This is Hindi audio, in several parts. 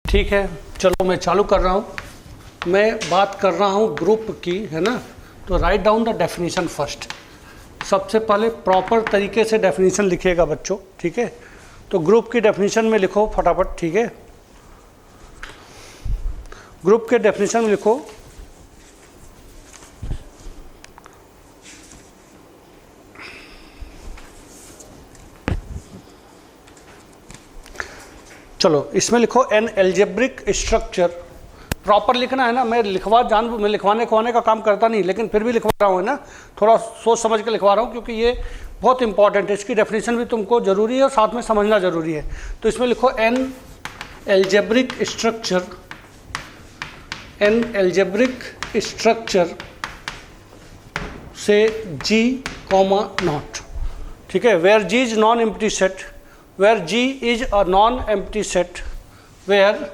ठीक है, चलो मैं चालू कर रहा हूँ। मैं बात कर रहा हूँ ग्रुप की, है ना। तो right down the definition first. सबसे पहले प्रॉपर तरीके से डेफिनेशन लिखिएगा बच्चों, ठीक है। तो ग्रुप की डेफिनेशन में लिखो फटाफट, ठीक है। ग्रुप के डेफिनेशन में लिखो चलो इसमें लिखो एन एल्जेब्रिक स्ट्रक्चर। प्रॉपर लिखना है ना, मैं लिखवाने का काम करता नहीं, लेकिन फिर भी लिखवा रहा हूँ, है ना। थोड़ा सोच समझ के लिखवा रहा हूँ क्योंकि ये बहुत इंपॉर्टेंट है। इसकी डेफिनेशन भी तुमको जरूरी है और साथ में समझना जरूरी है। तो इसमें लिखो an algebraic structure, an algebraic structure से जी कॉमा नॉट, ठीक है। Where G is non empty set, where G is a non-empty set, where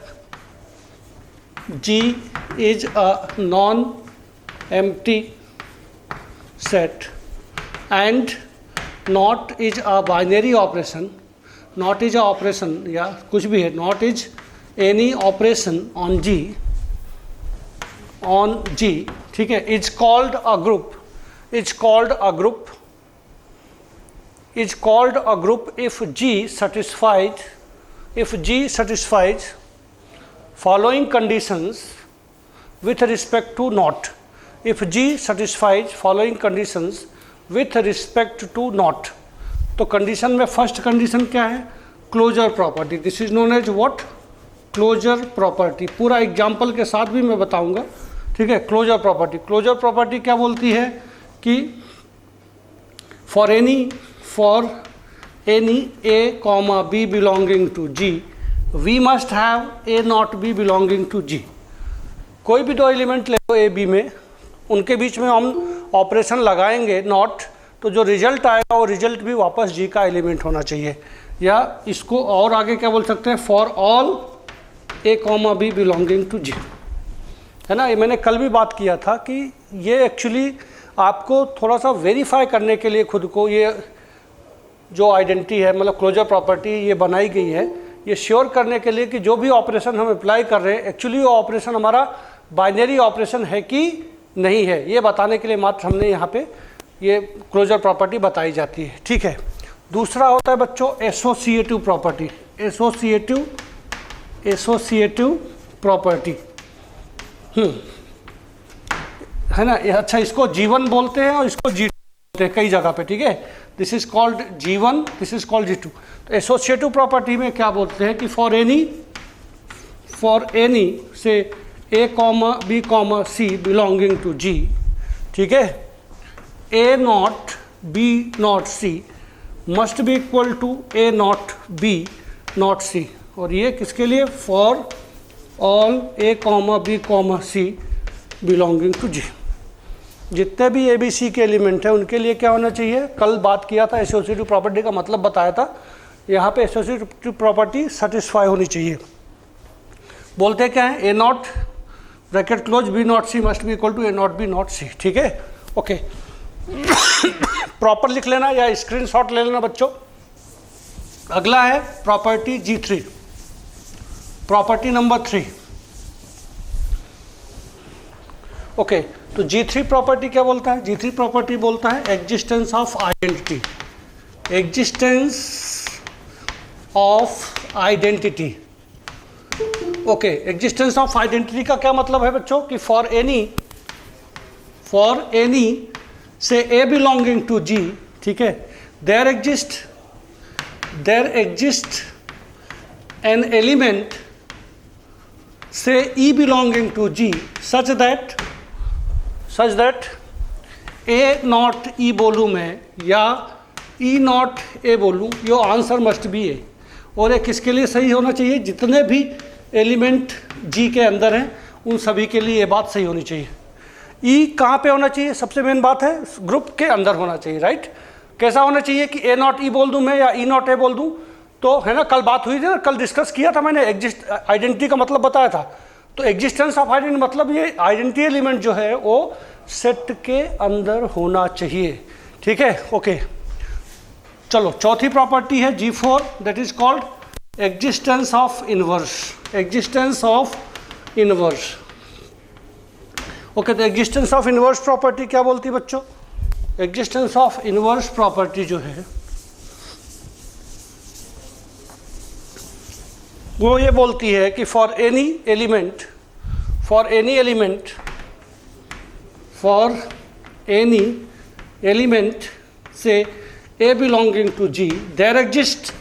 G is a non-empty set and not is a binary operation, not is a operation या कुछ भी है, not is any operation on G, ठीक है, is called a group, is called a group, is called a group if G satisfies following conditions with respect to not, if G satisfies following conditions with respect to not। तो कंडीशन में फर्स्ट कंडीशन क्या है? Closure property. This is known as what? Closure property. पूरा एग्जाम्पल के साथ भी मैं बताऊंगा, ठीक है। क्लोजर प्रॉपर्टी, क्लोजर प्रॉपर्टी क्या बोलती है कि for any a comma b belonging to G, we must have a not b belonging to G। कोई भी दो एलिमेंट ले लो a b में, उनके बीच में हम ऑपरेशन लगाएंगे नॉट, तो जो रिजल्ट आएगा वो रिजल्ट भी वापस G का एलिमेंट होना चाहिए। या इसको और आगे क्या बोल सकते हैं? For all a comma b belonging to G, है ना। ये मैंने कल भी बात किया था कि ये एक्चुअली आपको थोड़ा सा वेरीफाई करने के लिए खुद को, ये जो आइडेंटिटी है, मतलब क्लोजर प्रॉपर्टी ये बनाई गई है, ये श्योर करने के लिए कि जो भी ऑपरेशन हम अप्लाई कर रहे हैं एक्चुअली वो ऑपरेशन हमारा बाइनरी ऑपरेशन है कि नहीं है, ये बताने के लिए मात्र हमने यहाँ पे ये क्लोजर प्रॉपर्टी बताई जाती है, ठीक है। दूसरा होता है बच्चों एसोसिएटिव प्रॉपर्टी, एसोसिएटिव प्रॉपर्टी, है ना। अच्छा, इसको G1 बोलते हैं और इसको G2 बोलते हैं कई जगह पे, ठीक है। This is called G1, this is called G2। तो एसोसिएटिव प्रॉपर्टी में क्या बोलते हैं कि फॉर एनी से a comma b comma c belonging to G, ठीक है, a not b not c must be equal to a not b not c। और ये किसके लिए? For all a comma b comma c belonging to G। जितने भी ए बी सी के एलिमेंट हैं उनके लिए क्या होना चाहिए? कल बात किया था, एसोसिएटिव प्रॉपर्टी का मतलब बताया था। यहाँ पे एसोसिएटिव प्रॉपर्टी सेटिस्फाई होनी चाहिए। बोलते क्या है? A not bracket close B not C must be equal to A not B not C, ठीक है, ओके। प्रॉपर लिख लेना या स्क्रीनशॉट ले लेना बच्चों। अगला है property G3, property number 3, okay. तो G3 प्रॉपर्टी क्या बोलता है? G3 प्रॉपर्टी बोलता है existence of identity, existence of identity, okay. Existence of identity का क्या मतलब है बच्चों? कि फॉर एनी से A बिलोंगिंग टू G, ठीक है, there exist an element say E belonging to G such that A not E बोलूँ मैं या E नॉट A बोलूँ, your answer must be A. और ये किसके लिए सही होना चाहिए? जितने भी एलिमेंट G के अंदर हैं उन सभी के लिए ये बात सही होनी चाहिए। E कहाँ पे होना चाहिए? सबसे मेन बात है ग्रुप के अंदर होना चाहिए, राइट। कैसा होना चाहिए कि A नॉट E बोल दूँ मैं या E नॉट A बोल दूँ, तो है ना, कल बात हुई थी ना, कल डिस्कस किया था मैंने, आइडेंटिटी का मतलब बताया था। तो एग्जिस्टेंस ऑफ आइडेंटिटी मतलब ये आइडेंटिटी एलिमेंट जो है वो सेट के अंदर होना चाहिए, ठीक है, ओके। चलो चौथी प्रॉपर्टी है G4, that is called existence of inverse, existence of inverse. Okay, तो एग्जिस्टेंस ऑफ इनवर्स प्रॉपर्टी क्या बोलती है बच्चों? एग्जिस्टेंस ऑफ इनवर्स प्रॉपर्टी जो है वो ये बोलती है कि for any element, for any element, for any element से A belonging to G, there exists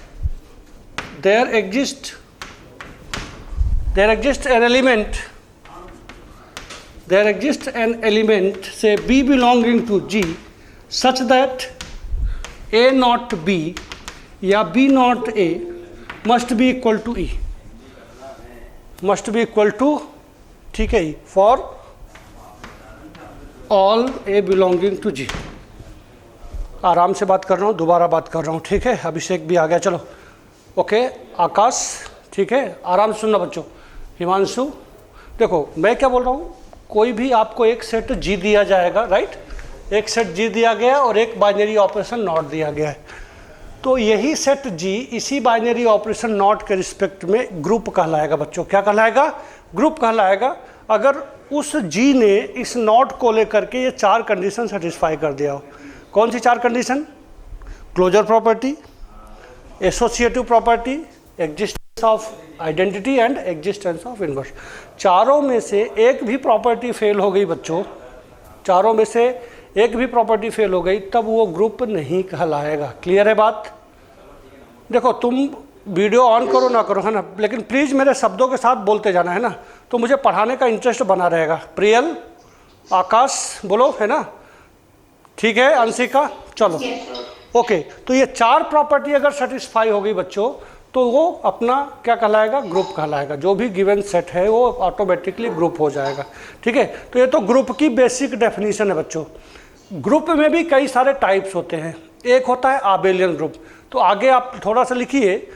an element say B belonging to G such that A not B या B not A must be equal to E, must be equal to, ठीक है, for all A belonging to G। आराम से बात कर रहा हूँ, दोबारा बात कर रहा हूँ, ठीक है। अभिषेक भी आ गया, चलो ओके। आकाश, ठीक है, आराम से सुनना बच्चों। हिमांशु, देखो मैं क्या बोल रहा हूँ, कोई भी आपको एक सेट जी दिया जाएगा, राइट, एक सेट जी दिया गया और एक बाइनरी ऑपरेशन नॉट दिया गया है, तो यही सेट जी इसी बाइनरी ऑपरेशन नॉट के रिस्पेक्ट में ग्रुप कहलाएगा बच्चों। क्या कहलाएगा? ग्रुप कहलाएगा। अगर उस जी ने इस नॉट को लेकर के ये चार कंडीशन सेटिस्फाई कर दिया हो। कौन सी चार condition? Closure property, associative property, existence of identity and existence of inverse. चारों में से एक भी प्रॉपर्टी फेल हो गई बच्चों, चारों में से एक भी प्रॉपर्टी फेल हो गई, तब वो ग्रुप नहीं कहलाएगा। क्लियर है बात? देखो तुम वीडियो ऑन करो ना करो, है ना, लेकिन प्लीज़ मेरे शब्दों के साथ बोलते जाना, है ना, तो मुझे पढ़ाने का इंटरेस्ट बना रहेगा। प्रियल, आकाश बोलो, है ना, ठीक है, अंशिका, चलो ओके। तो ये चार प्रॉपर्टी अगर सेटिस्फाई हो गई बच्चों, तो वो अपना क्या कहलाएगा? ग्रुप कहलाएगा। जो भी गिवन सेट है वो ऑटोमेटिकली ग्रुप हो जाएगा, ठीक है। तो ये तो ग्रुप की बेसिक डेफिनेशन है बच्चों। ग्रुप में भी कई सारे टाइप्स होते हैं। एक होता है आबेलियन ग्रुप, तो आगे आप थोड़ा सा लिखिए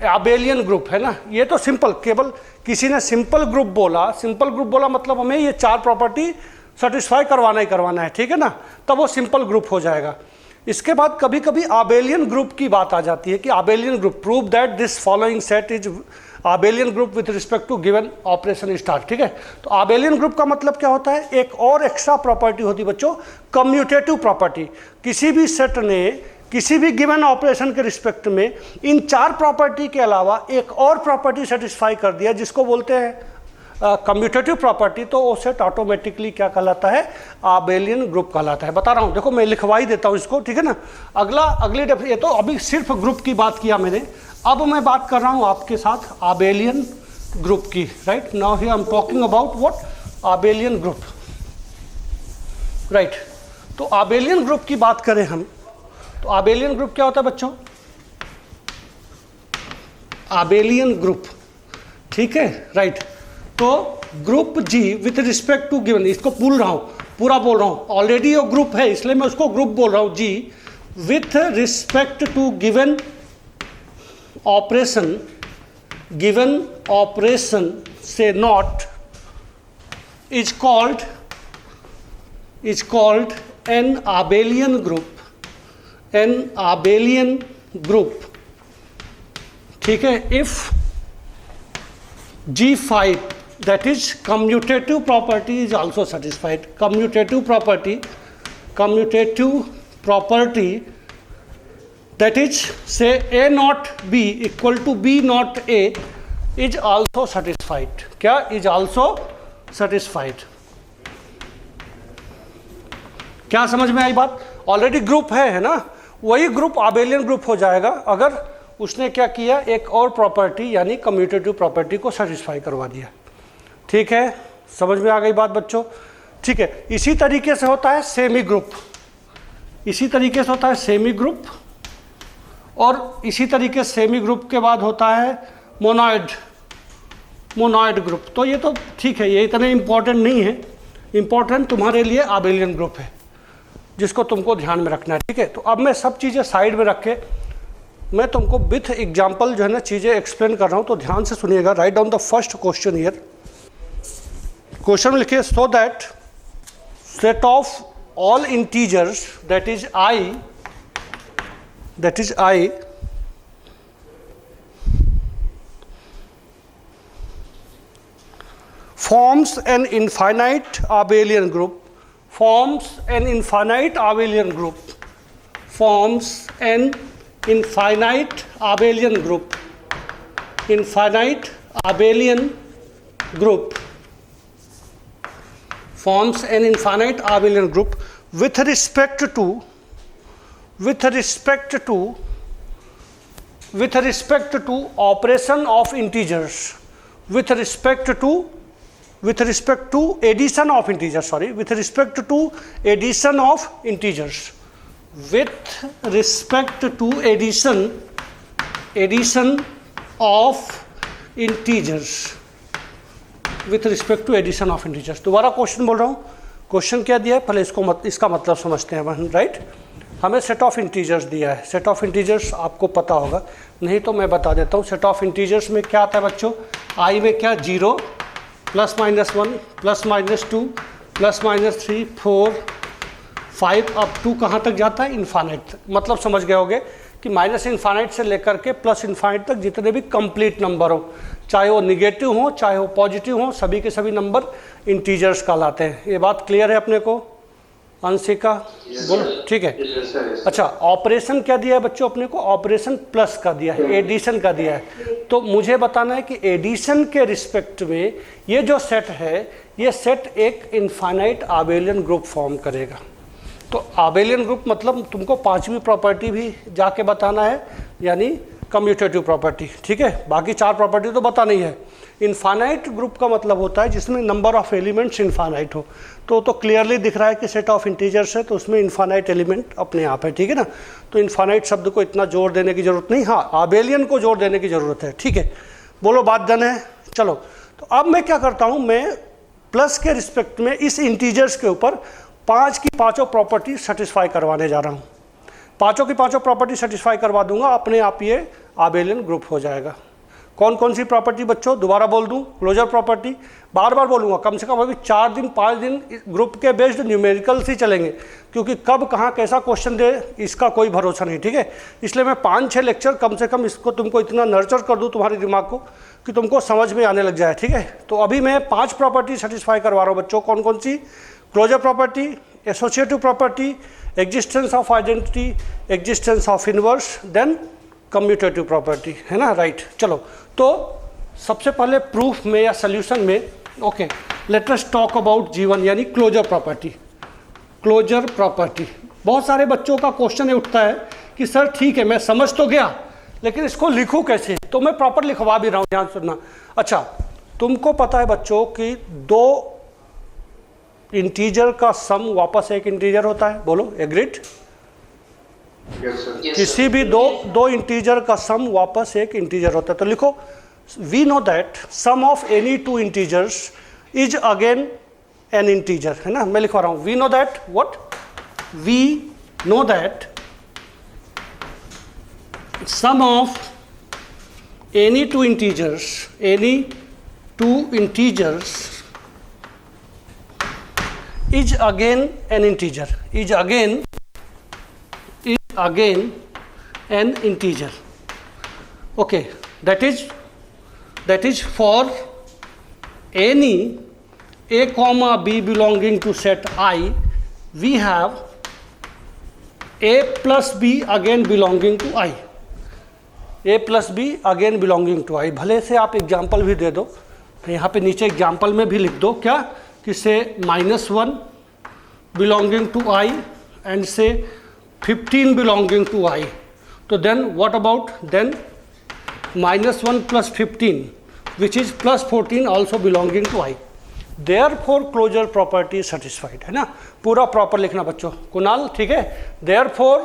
आबेलियन ग्रुप, है ना। ये तो सिंपल, केवल किसी ने सिंपल ग्रुप बोला, सिंपल ग्रुप बोला मतलब हमें ये चार प्रॉपर्टी सेटिस्फाई करवाना ही करवाना है, ठीक है ना, तब वो सिंपल ग्रुप हो जाएगा। इसके बाद कभी कभी आबेलियन ग्रुप की बात आ जाती है कि abelian group, prove that this following set is abelian group with respect to given operation star, ठीक है। तो आबेलियन ग्रुप का मतलब क्या होता है? एक और एक्स्ट्रा प्रॉपर्टी होती है बच्चों, कम्यूटेटिव प्रॉपर्टी। किसी भी सेट ने किसी भी गिवन ऑपरेशन के रिस्पेक्ट में इन चार प्रॉपर्टी के अलावा एक और प्रॉपर्टी सेटिस्फाई कर दिया, जिसको बोलते हैं कम्यूटेटिव प्रॉपर्टी, तो वो सेट ऑटोमेटिकली क्या कहलाता है? आबेलियन ग्रुप कहलाता है। बता रहा हूँ, देखो मैं लिखवा ही देता हूँ इसको, ठीक है ना। अगली ये तो अभी सिर्फ ग्रुप की बात किया मैंने, अब मैं बात कर रहा हूँ आपके साथ आबेलियन ग्रुप की, right. Now here I am talking about what? Abelian group, right. तो आबेलियन ग्रुप की बात करें हम, तो आबेलियन ग्रुप क्या होता है बच्चों? आबेलियन ग्रुप, ठीक है, राइट। तो group G with respect to given, इसको भूल रहा हूँ, पूरा बोल रहा हूँ, ऑलरेडी वो ग्रुप है इसलिए मैं उसको ग्रुप बोल रहा हूँ। G with respect to given operation से not is called an abelian group, ठीक है। If G5 that is commutative property is also satisfied. Commutative property that is say A not B equal to B not A is also satisfied. क्या? is also satisfied. क्या समझ में आई बात? ऑलरेडी ग्रुप है ना, वही ग्रुप आबेलियन ग्रुप हो जाएगा अगर उसने क्या किया? एक और प्रॉपर्टी यानी कम्यूटेटिव प्रॉपर्टी को सेटिस्फाई करवा दिया, ठीक है। समझ में आ गई बात बच्चों? ठीक है। इसी तरीके से होता है सेमी ग्रुप, इसी तरीके से होता है सेमी ग्रुप, और इसी तरीके से सेमी ग्रुप के बाद होता है मोनॉइड ग्रुप। तो ये तो ठीक है, ये इतने इंपॉर्टेंट नहीं है, इंपॉर्टेंट तुम्हारे लिए आबेलियन ग्रुप है जिसको तुमको ध्यान में रखना है, ठीक है। तो अब मैं सब चीज़ें साइड में रख के मैं तुमको विथ एग्जाम्पल जो है ना चीज़ें एक्सप्लेन कर रहा हूँ, तो ध्यान से सुनिएगा। Write down the first question here. Question लिखिए, so that set of all integers that is I forms an infinite abelian group, forms an infinite abelian group, forms an infinite abelian group, infinite abelian group, forms an infinite abelian group with respect to operation of integers, with respect to addition of integers, sorry, with respect to addition of integers, with respect to addition of integers, with respect to addition of integers। दोबारा क्वेश्चन बोल रहा हूँ, क्वेश्चन क्या दिया है पहले इसका मतलब समझते हैं हम, राइट। हमें सेट ऑफ इंटीजर्स दिया है, सेट ऑफ इंटीजर्स आपको पता होगा, नहीं तो मैं बता देता हूँ। सेट ऑफ इंटीजर्स में क्या आता है बच्चों, आई में क्या 0 +-1 +-2 +-3 4 5 अप टू कहाँ तक जाता है, इन्फानाइट। मतलब समझ गए होगे कि माइनस इन्फानाइट से लेकर के प्लस इन्फानाइट तक जितने भी कंप्लीट नंबर हो, चाहे वो निगेटिव हो चाहे वो पॉजिटिव हो, सभी के सभी नंबर इंटीजर्स कहलाते हैं। ये बात क्लियर है अपने को? अंशिका बोलो, ठीक है। अच्छा, ऑपरेशन क्या दिया है बच्चों अपने को, ऑपरेशन प्लस का दिया है, एडिशन का दिया है। तो मुझे बताना है कि एडिशन के रिस्पेक्ट में ये जो सेट है, ये सेट एक इनफाइनाइट आबेलियन ग्रुप फॉर्म करेगा। तो आबेलियन ग्रुप मतलब तुमको पांचवी प्रॉपर्टी भी जाके बताना है, यानी कम्यूटेटिव प्रॉपर्टी, ठीक है। बाकी 4 प्रॉपर्टी तो बताना ही है। इनफाइनाइट ग्रुप का मतलब होता है जिसमें नंबर ऑफ एलिमेंट्स इनफाइनाइट हो। तो क्लियरली दिख रहा है कि सेट ऑफ इंटीजर्स है, तो उसमें इनफाइनाइट एलिमेंट अपने आप है, ठीक है ना। तो इनफाइनाइट शब्द को इतना जोर देने की जरूरत नहीं, हाँ आबेलियन को जोर देने की जरूरत है, ठीक है। बोलो बात डन है। चलो, तो अब मैं क्या करता हूँ, मैं प्लस के रिस्पेक्ट में इस इंटीजर्स के ऊपर 5 की 5 प्रॉपर्टी सेटिस्फाई करवाने जा रहा हूँ। 5 की 5 प्रॉपर्टी सेटिस्फाई करवा दूंगा, अपने आप ये आबेलियन ग्रुप हो जाएगा। कौन कौन सी प्रॉपर्टी बच्चों, दोबारा बोल दूं, क्लोजर प्रॉपर्टी, बार बार बोलूँगा, कम से कम अभी 4 दिन 5 दिन ग्रुप के बेस्ड न्यूमेरिकल्स ही चलेंगे, क्योंकि कब कहाँ कैसा क्वेश्चन दे इसका कोई भरोसा नहीं, ठीक है। इसलिए मैं 5-6 लेक्चर कम से कम इसको तुमको इतना नर्चर कर दूँ तुम्हारे दिमाग को कि तुमको समझ में आने लग जाए, ठीक है। तो अभी मैं 5 प्रॉपर्टी सेटिस्फाई करवा रहा हूँ बच्चों। कौन कौन सी? Closure property, associative property, existence of identity, existence of inverse, then commutative property, है ना, राइट। चलो, तो सबसे पहले प्रूफ में या सोल्यूशन में, okay, let us talk about G1 यानी क्लोजर प्रॉपर्टी। क्लोजर प्रॉपर्टी, बहुत सारे बच्चों का क्वेश्चन उठता है कि सर ठीक है मैं समझ तो गया, लेकिन इसको लिखूं कैसे? तो मैं प्रॉपर लिखवा भी रहा हूँ, ध्यान सुनना। अच्छा, तुमको पता है बच्चों कि 2 इंटीजर का सम वापस एक इंटीजर होता है, बोलो एग्रीड? किसी भी दो इंटीजर का सम वापस एक इंटीजर होता है। तो लिखो, we know that some of any 2 integers is again an integer, है ना। मैं लिखवा रहा हूं, we know that what, we know that some of any 2 integers, any 2 integers is again an integer, is again an integer, okay, that is for any a comma b belonging to set I, we have a plus b again belonging to I, a plus b again belonging to I। भले से आप एग्जाम्पल भी दे दो, यहाँ पे नीचे एग्जाम्पल में भी लिख दो क्या, कि से -1 belonging to I and say 15 belonging to I। तो then what about then -1 + 15 which is +14 also belonging to I, therefore closure property is satisfied, है ना। पूरा प्रॉपर लिखना बच्चों, कुणाल, ठीक है। therefore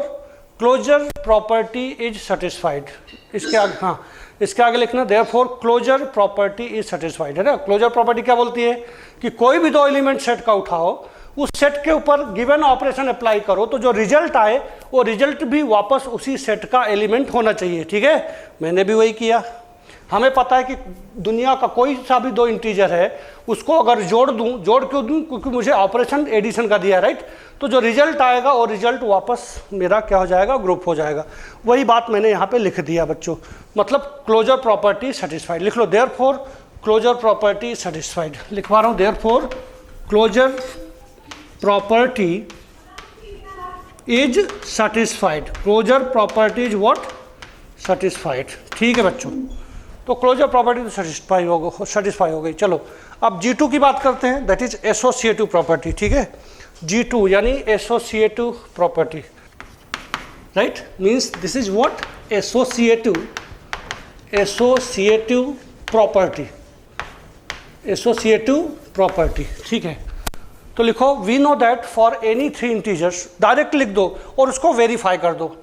closure property is satisfied, इसके आगे, हाँ इसके आगे लिखना therefore closure property is satisfied, है ना। क्लोजर प्रॉपर्टी क्या बोलती है कि कोई भी 2 एलिमेंट सेट का उठाओ, उस सेट के ऊपर गिवन ऑपरेशन अप्लाई करो, तो जो रिजल्ट आए वो रिजल्ट भी वापस उसी सेट का एलिमेंट होना चाहिए, ठीक है। मैंने भी वही किया। हमें पता है कि दुनिया का कोई सा भी 2 इंटीजर है, उसको अगर जोड़ क्यों दूं, क्योंकि मुझे ऑपरेशन एडिशन का दिया है, राइट। तो जो रिजल्ट आएगा वो रिजल्ट वापस मेरा क्या हो जाएगा, ग्रुप हो जाएगा। वही बात मैंने यहाँ पे लिख दिया बच्चों, मतलब क्लोजर प्रॉपर्टी सेटिस्फाइड। लिख लो, therefore closure property is satisfied. लिखवा रहा हूँ, therefore closure property is satisfied. Closure property is what? Satisfied. ठीक है बच्चों, तो क्लोजर प्रॉपर्टी तो सेटिस्फाई हो गई। चलो अब G2 की बात करते हैं, दैट इज एसोसिएटिव प्रॉपर्टी। ठीक है, G2 यानी associative property, right, means this is what? Associative property, associative property. ठीक है, तो लिखो we know that for any 3 integers, direct लिख दो और उसको वेरीफाई कर दो।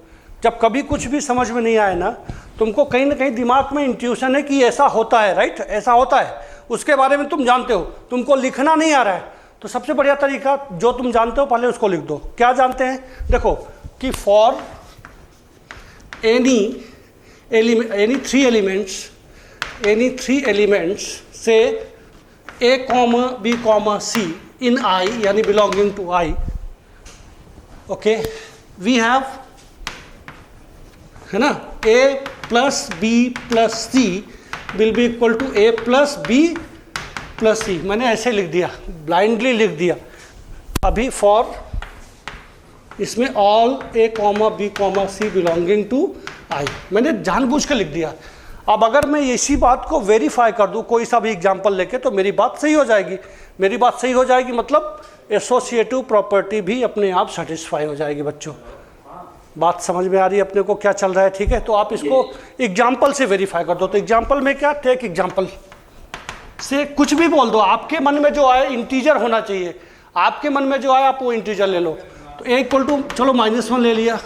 जब कभी कुछ भी समझ में नहीं आए ना, तुमको कहीं ना कहीं दिमाग में इंट्यूशन है कि ऐसा होता है, राइट, ऐसा होता है, उसके बारे में तुम जानते हो, तुमको लिखना नहीं आ रहा है, तो सबसे बढ़िया तरीका जो तुम जानते हो पहले उसको लिख दो। क्या जानते हैं? देखो कि for any 3 elements say A, B, C in I यानी belonging to I, okay, we have, है ना, A plus B plus C will be equal to A plus B plus C। मैंने ऐसे लिख दिया, ब्लाइंडली लिख दिया। अभी फॉर इसमें all A, B, C belonging to I, मैंने जानबूझ के लिख दिया। अब अगर मैं इसी बात को वेरीफाई कर दूं कोई सा भी एग्जांपल लेके, तो मेरी बात सही हो जाएगी। मेरी बात सही हो जाएगी मतलब एसोसिएटिव प्रॉपर्टी भी अपने आप सेटिस्फाई हो जाएगी। बच्चों बात समझ में आ रही है अपने को क्या चल रहा है? ठीक है, तो आप इसको एग्जाम्पल से वेरीफाई कर दो। तो एग्जाम्पल में क्या? टेक एग्जाम्पल से कुछ भी बोल दो, आपके मन में जो आए, इंटीजर होना चाहिए, आपके मन में जो आए आप वो इंटीजर ले लो। तो A इक्वल टू, चलो -1 ले लिया,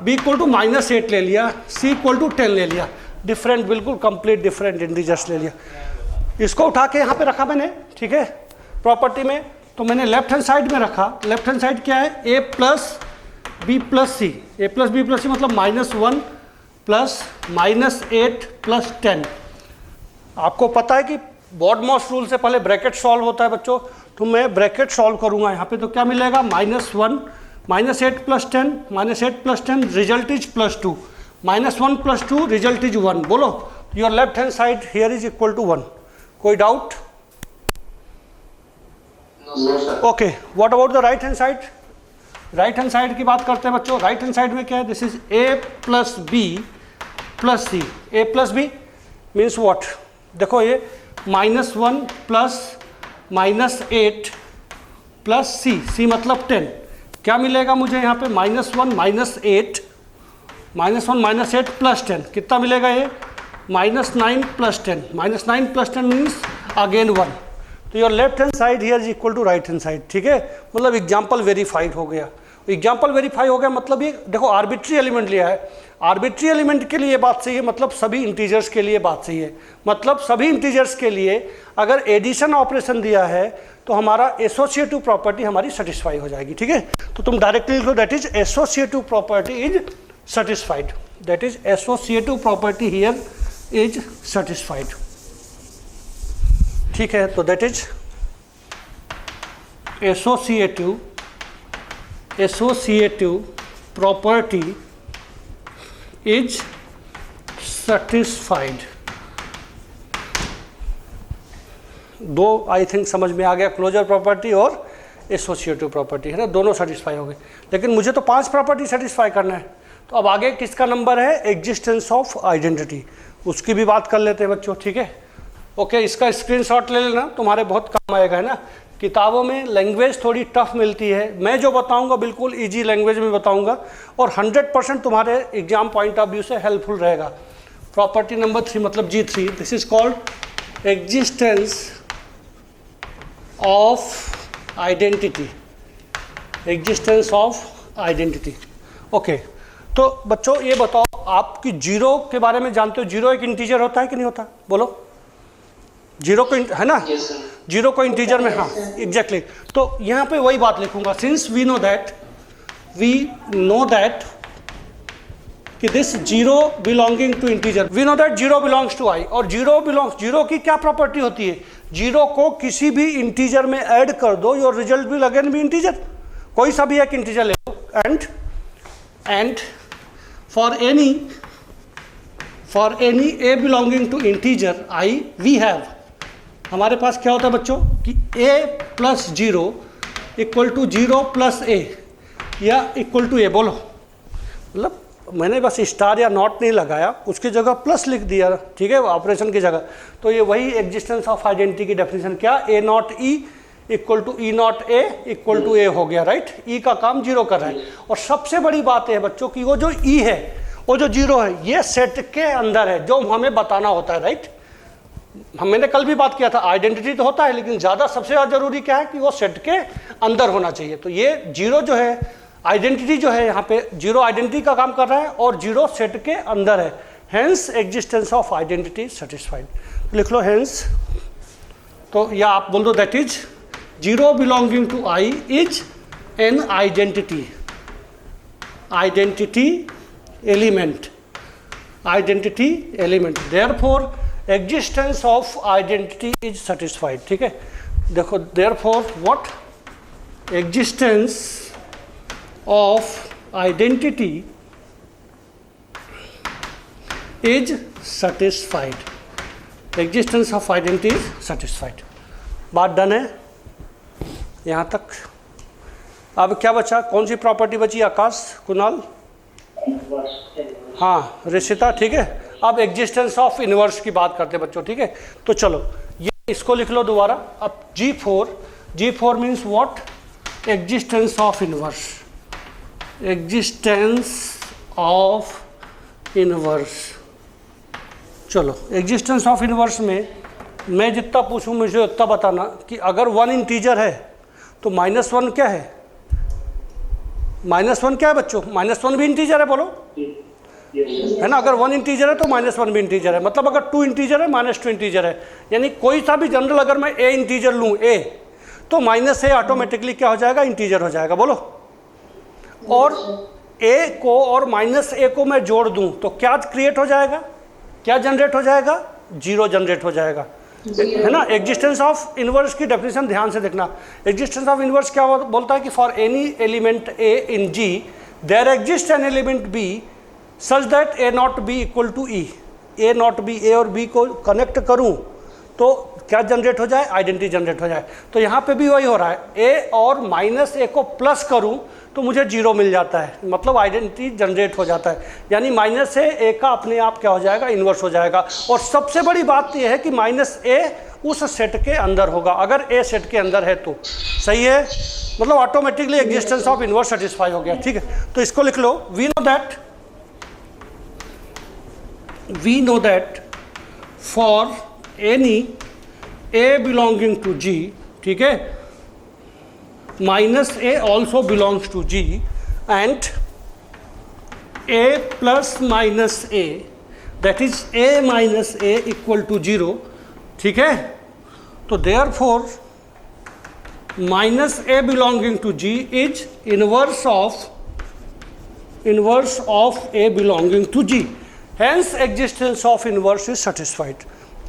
B इक्वल टू -8 ले लिया, C इक्वल टू 10 ले लिया, डिफरेंट, बिल्कुल कंप्लीट डिफरेंट इंटीजर्स ले लिया। इसको उठा के यहाँ पे रखा मैंने, ठीक है, प्रॉपर्टी में। तो मैंने लेफ्ट हैंड साइड में रखा। लेफ्ट हैंड साइड क्या है? A plus B plus C, A plus B plus C मतलब -1 प्लस -8 प्लस 10। आपको पता है कि बॉडमॉस रूल से पहले ब्रैकेट सॉल्व होता है बच्चों, तो मैं ब्रैकेट सॉल्व करूँगा यहाँ पे। तो क्या मिलेगा? -1 -8 plus 10, -8 plus 10 result is +2, -1 plus 2 result is 1। बोलो, your left hand side here is equal to 1। कोई doubt? Okay, what about the right hand side? Right hand side की बात करते हैं बच्चों। राइट हैंड साइड में क्या है? This is A plus B plus C। A plus B means what? देखो ये -1 प्लस -8 प्लस C, C मतलब 10। क्या मिलेगा मुझे यहाँ पे? -1 -8 प्लस 10, कितना मिलेगा ये? -9 प्लस 10, -9 प्लस 10 मीन्स अगेन 1। तो your left hand side here is equal to right hand side. ठीक है, मतलब एग्जाम्पल वेरीफाइड हो गया। एग्जाम्पल वेरीफाई हो गया मतलब ये देखो आर्बिट्री एलिमेंट लिया है। आर्बिट्री एलिमेंट के लिए बात सही है, मतलब सभी इंटीजर्स के लिए बात सही है। मतलब सभी इंटीजर्स के लिए अगर एडिशन ऑपरेशन दिया है तो हमारा एसोसिएटिव प्रॉपर्टी हमारी सेटिस्फाई हो जाएगी। ठीक है, तो तुम डायरेक्टली लिखो that is associative property is satisfied. That is associative property here is satisfied. ठीक है, तो that is associative property is satisfied. दो आई थिंक समझ में आ गया, क्लोजर प्रॉपर्टी और एसोसिएटिव प्रॉपर्टी, है ना, दोनों सेटिस्फाई हो गए। लेकिन मुझे तो 5 प्रॉपर्टी सेटिस्फाई करना है। तो अब आगे किसका नंबर है? एग्जिस्टेंस ऑफ आइडेंटिटी, उसकी भी बात कर लेते हैं बच्चों। ठीक है, ओके, इसका स्क्रीनशॉट ले लेना, तुम्हारे बहुत काम आएगा, है ना। किताबों में लैंग्वेज थोड़ी टफ मिलती है, मैं जो बताऊंगा बिल्कुल इजी लैंग्वेज में बताऊंगा और 100% तुम्हारे एग्जाम पॉइंट ऑफ व्यू से हेल्पफुल रहेगा। प्रॉपर्टी नंबर 3 मतलब G3, this is called existence of identity. Existence of identity, okay. तो बच्चों ये बताओ, आपकी जीरो के बारे में जानते हो? जीरो एक इंटीजर होता है कि नहीं होता? बोलो, जीरो को, है ना, जीरो को इंटीजर में, हाँ एग्जैक्टली। तो यहाँ पे वही बात लिखूंगा, सिंस वी नो दैट कि this zero belonging to integer, we know that zero belongs to I. और जीरो की क्या प्रॉपर्टी होती है? जीरो को किसी भी इंटीजर में ऐड कर दो, your result will again be integer. कोई सा भी एक इंटीजर ले लो, and for any a belonging to integer I, we have हमारे पास क्या होता है बच्चों कि a plus 0 equal to 0 plus a या इक्वल टू a, बोलो। मतलब मैंने बस स्टार या नॉट नहीं लगाया, उसकी जगह प्लस लिख दिया, ठीक है, ऑपरेशन की जगह। तो ये वही एग्जिस्टेंस ऑफ आइडेंटिटी की डेफिनेशन, क्या, A not E equal to E not A equal to A हो गया, राइट। ई का काम जीरो कर रहा है। और सबसे बड़ी बात है बच्चों की वो जो ई है, वो जो जीरो है, ये सेट के अंदर है, जो हमें बताना होता है, राइट। मैंने कल भी बात किया था, आइडेंटिटी तो होता है, लेकिन ज़्यादा सबसे ज़्यादा जरूरी क्या है कि वो सेट के अंदर होना चाहिए। तो ये जीरो जो है, आइडेंटिटी जो है, यहाँ पे जीरो आइडेंटिटी का काम कर रहा है और जीरो सेट के अंदर है। Hence existence of identity satisfied. लिख लो हेंस, तो या आप बोल दो that is zero belonging to I is an identity, identity element, identity element. Therefore existence of identity is satisfied, ठीक है। देखो therefore what, existence of identity is satisfied, existence of identity is satisfied. बात डन है यहाँ तक। अब क्या बचा, कौन सी प्रॉपर्टी बची, आकाश, कुणाल, हाँ ऋषिता, ठीक है। अब एग्जिस्टेंस ऑफ इनवर्स की बात करते हैं बच्चों, ठीक है। तो चलो ये इसको लिख लो दोबारा। अब G4 means what, existence of inverse, existence of inverse. चलो एग्जिस्टेंस ऑफ इनवर्स में मैं जितना पूछूं मुझे उतना बताना कि अगर 1 इंटीजर है तो -1 क्या है, -1 क्या है बच्चों, -1 भी इंटीजर है, बोलो, है ना। अगर 1 इंटीजर है तो -1 भी इंटीजर है। मतलब अगर 2 इंटीजर है, -2 इंटीजर है। यानी कोई सा भी जनरल अगर मैं a इंटीजर लूँ, a, तो -a ऑटोमेटिकली क्या हो जाएगा, इंटीजर हो जाएगा, बोलो। और a को और -a को मैं जोड़ दूं तो क्या क्रिएट हो जाएगा, क्या जनरेट हो जाएगा, 0 जनरेट हो जाएगा, है ना। एग्जिस्टेंस ऑफ इनवर्स की डेफिनेशन ध्यान से देखना। एग्जिस्टेंस ऑफ इनवर्स क्या बोलता है कि for any element a in G there exist an element B such that a not B equal to E, a not B, a और B को कनेक्ट करूं तो क्या जनरेट हो जाए, आइडेंटिटी जनरेट हो जाए। तो यहाँ पे भी वही हो रहा है, a और -a को प्लस करूं तो मुझे 0 मिल जाता है, मतलब आइडेंटिटी जनरेट हो जाता है। यानी -a का अपने आप क्या हो जाएगा, इन्वर्स हो जाएगा। और सबसे बड़ी बात यह है कि -a उस सेट के अंदर होगा, अगर a सेट के अंदर है तो, सही है। मतलब automatically existence of inverse satisfy हो गया, ठीक है। तो इसको लिख लो, we know that for any a belonging to G, ठीक है, -a also belongs to G and a plus -a, that is a minus a equal to 0, ठीक है। तो therefore -a belonging to G is inverse of a belonging to G, hence existence of inverse is satisfied,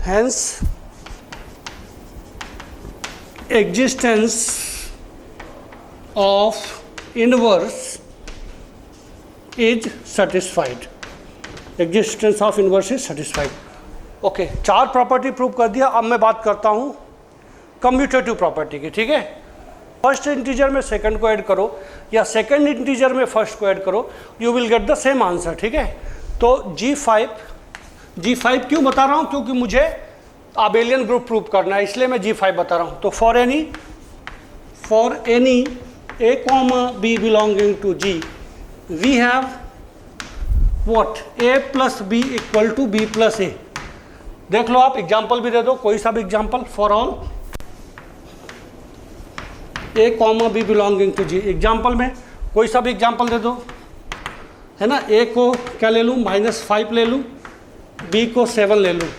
hence existence of inverse is satisfied, existence of inverse is satisfied। Okay, 4 property prove कर दिया। अब मैं बात करता हूँ कम्यूटेटिव प्रॉपर्टी की, ठीक है। फर्स्ट इंटीजर में सेकंड को ऐड करो या सेकंड इंटीजर में फर्स्ट को ऐड करो, you will get the same answer, ठीक है। तो G5 क्यों बता रहा हूँ, क्योंकि मुझे आबेलियन ग्रुप प्रूव करना है, इसलिए मैं G5 बता रहा हूँ। तो for any a comma b belonging to G we have what, a plus b equal to b plus a। देख लो आप, एग्जाम्पल भी दे दो, कोई सा भी example. For all a comma b belonging to G, example में कोई सा भी एग्जाम्पल दे दो, है ना। a को क्या ले लूँ, -5 ले लूँ, b को 7 ले लूँ,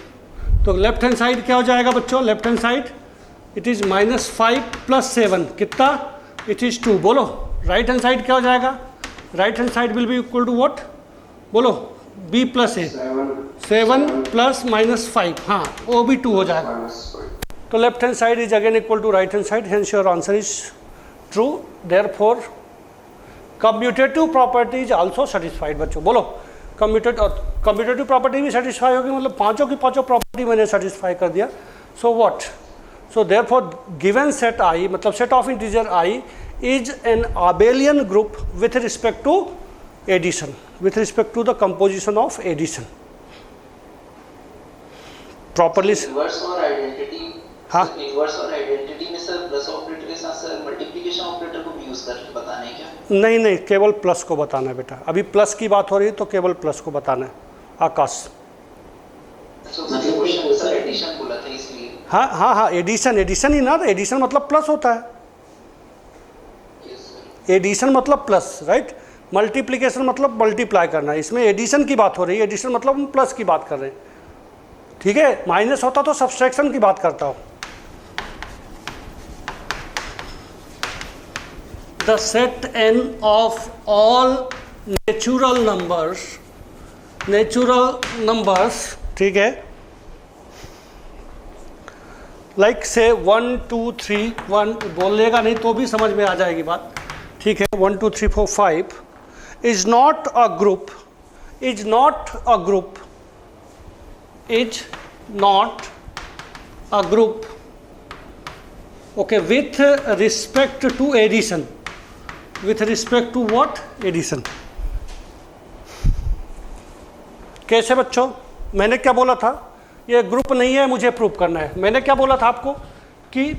तो लेफ्ट हैंड साइड क्या हो जाएगा बच्चों, left hand side it is -5 + 7 कितना, इट इज़ 2, बोलो। राइट हैंड साइड क्या हो जाएगा, right hand side will be equal to what, बोलो, b + a, 7 + -5, हाँ वो भी 2 हो जाएगा। तो left hand side is again equal to right hand side, hence your answer is true. Therefore commutative property is also satisfied. बच्चों बोलो, कम्यूटेटिव प्रॉपर्टी भी सेटिस्फाई होगी, मतलब पांचों की पांचों प्रॉपर्टी मैंने सेटिस्फाई कर दिया। So what, So therefore given set I, मतलब set of integer I is an abelian group with respect to addition, with respect to the composition of addition. Properly. Inverse और आइडेंटिटी, हाँ, इनवर्स और आइडेंटिटी में सर प्लस ऑपरेटर के साथ सर मल्टीप्लिकेशन ऑपरेटर को भी यूज करके बताना है क्या? नहीं नहीं, केवल प्लस को बताना है बेटा। अभी प्लस की बात हो रही है तो केवल प्लस को बताना है। आकाश, सर एडिशन बोला था इसलिए। हाँ हाँ हाँ, एडिशन, एडिशन ही ना, एडिशन मतलब प्लस होता है। एडिशन मतलब प्लस, राइट। मल्टीप्लिकेशन मतलब मल्टीप्लाई करना, इसमें एडिशन की बात हो रही है। एडिशन मतलब हम प्लस की बात कर रहे हैं, ठीक है। माइनस होता तो सब्सट्रैक्शन की बात करता हूँ। The set n of all natural numbers, ठीक है, लाइक से 1 2 3 1, बोलेगा नहीं तो भी समझ में आ जाएगी बात, ठीक है। 1 2 3 4 5 is not a group, is not a group, is not a group, okay, with respect to addition, with respect to what? Addition. कैसे बच्चों? मैंने क्या बोला था? ये ग्रुप नहीं है, मुझे प्रूव करना है। मैंने क्या बोला था आपको कि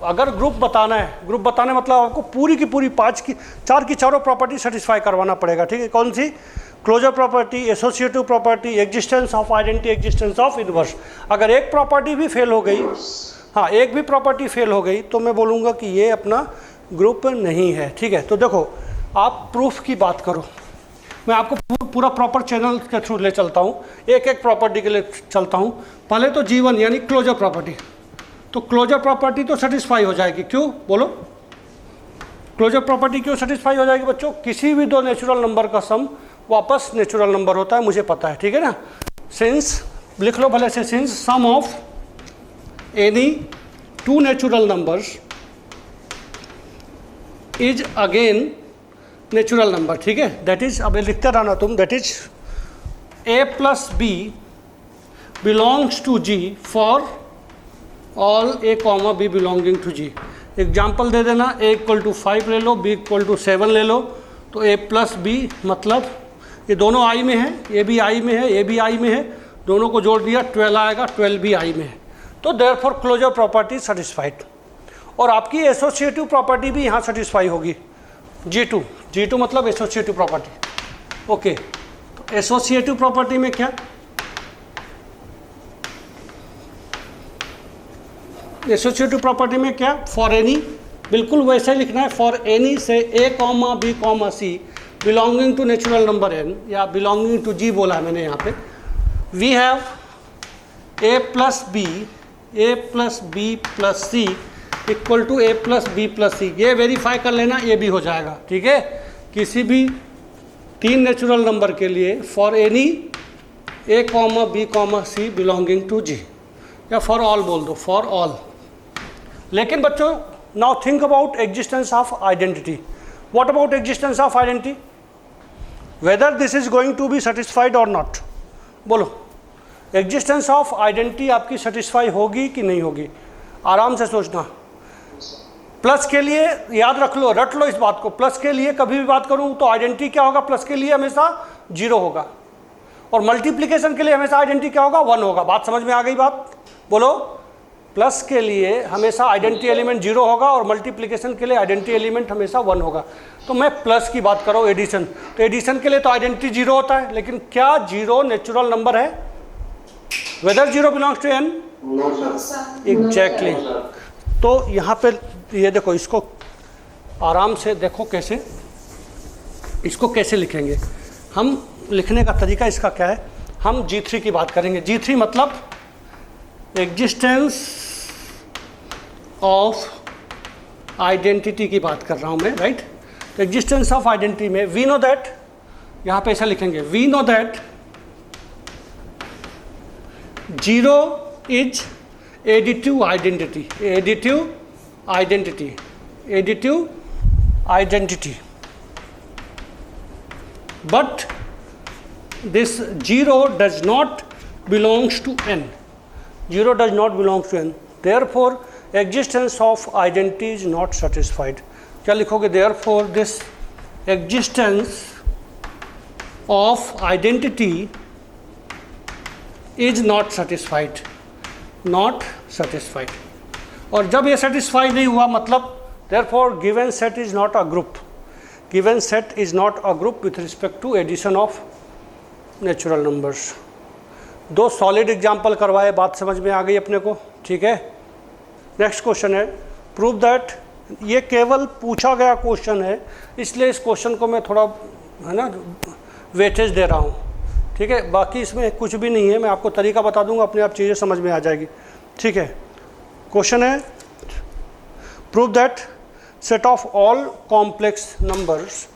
अगर ग्रुप बताना है, ग्रुप बताने मतलब आपको पूरी की पूरी 5 की 4 की चारों प्रॉपर्टी सेटिस्फाई करवाना पड़ेगा, ठीक है। कौन सी? Closure property, associative property, existence of identity, existence of inverse. अगर एक प्रॉपर्टी भी फेल हो गई, हाँ, एक भी प्रॉपर्टी फेल हो गई तो मैं बोलूँगा कि ये अपना ग्रुप नहीं है, ठीक है। तो देखो, आप प्रूफ की बात करो, मैं आपको पूरा प्रॉपर चैनल के थ्रू ले चलता हूँ, एक एक प्रॉपर्टी के लिए चलता हूँ। पहले तो G1 यानी क्लोजर प्रॉपर्टी, तो क्लोजर प्रॉपर्टी तो सेटिस्फाई हो जाएगी। क्यों बोलो? क्लोजर प्रॉपर्टी क्यों सेटिस्फाई हो जाएगी बच्चों? किसी भी दो नेचुरल नंबर का सम वापस नेचुरल नंबर होता है, मुझे पता है, ठीक है ना। सिंस, लिख लो भले से, since sum of any two natural numbers is again natural number, ठीक है। दैट इज, अब लिखते रहना तुम, that is a plus B belongs to G for all a comma b belonging to G। Example दे देना, a इक्वल टू 5 ले लो, b इक्वल टू 7 ले लो, तो a प्लस बी मतलब ये दोनों I में है, a भी I में है, a भी I में है, दोनों को जोड़ दिया 12 आएगा, 12 भी I में है। तो देयरफॉर क्लोजर प्रॉपर्टी सेटिस्फाइड। और आपकी एसोसिएटिव प्रॉपर्टी भी यहाँ सेटिस्फाई होगी, G2, G2 मतलब एसोसिएटिव प्रॉपर्टी, ओके। तो एसोसिएटिव प्रॉपर्टी में क्या? एसोसिएटिव प्रॉपर्टी में क्या? फॉर एनी, बिल्कुल वैसे लिखना है, फॉर एनी से a comma b comma c belonging to natural number n, या बिलोंगिंग टू G बोला है मैंने यहाँ पे, we have a plus b plus c equal to a plus B plus C. ये वेरीफाई कर लेना, ये भी हो जाएगा, ठीक है। किसी भी 3 नेचुरल नंबर के लिए for any a comma b comma c belonging to G, या फॉर ऑल बोल दो, फॉर ऑल। लेकिन बच्चों, now think about existence of identity. What about existence of identity? Whether this is going to be satisfied और नॉट, बोलो। एग्जिस्टेंस ऑफ आइडेंटिटी आपकी सेटिस्फाई होगी कि नहीं होगी? आराम से सोचना। प्लस के लिए याद रख लो, रट लो इस बात को, प्लस के लिए कभी भी बात करूं तो आइडेंटिटी क्या होगा? प्लस के लिए हमेशा 0 होगा, और मल्टीप्लिकेशन के लिए हमेशा आइडेंटिटी क्या होगा? 1 होगा। बात समझ में आ गई बात? बोलो। प्लस के लिए हमेशा आइडेंटिटी एलिमेंट 0 होगा, और मल्टीप्लिकेशन के लिए आइडेंटिटी एलिमेंट हमेशा 1 होगा। तो मैं प्लस की बात कर रहा हूँ, एडिशन, तो एडिशन के लिए तो आइडेंटिटी 0 होता है, लेकिन क्या 0 नेचुरल नंबर है? Whether 0 belongs to n? Exactly. तो यहाँ पे ये देखो, इसको आराम से देखो कैसे, इसको कैसे लिखेंगे हम। लिखने का तरीका इसका क्या है? हम G3 की बात करेंगे। G3 मतलब एग्जिस्टेंस ऑफ आइडेंटिटी की बात कर रहा हूँ मैं, राइट। तो एग्जिस्टेंस ऑफ आइडेंटिटी में वी नो दैट, यहाँ पे ऐसा लिखेंगे, we know that 0 is additive identity, but this 0 does not belongs to n, 0 does not belongs to n, therefore existence of identity is not satisfied, क्या लिखोगे? Therefore this existence of identity is not satisfied, not satisfied. और जब ये सेटिस्फाई नहीं हुआ मतलब therefore given set is not a group, given set is not a group with respect to addition of natural numbers. दो सॉलिड एग्जाम्पल करवाए, बात समझ में आ गई अपने को, ठीक है। नेक्स्ट क्वेश्चन है प्रूव दैट, ये केवल पूछा गया क्वेश्चन है इसलिए इस क्वेश्चन को मैं थोड़ा है ना वेटेज दे रहा हूँ, ठीक है। बाकी इसमें कुछ भी नहीं है, मैं आपको तरीका बता दूंगा, अपने आप चीज़ें समझ में आ जाएगी, ठीक है। क्वेश्चन है prove that set of all complex numbers,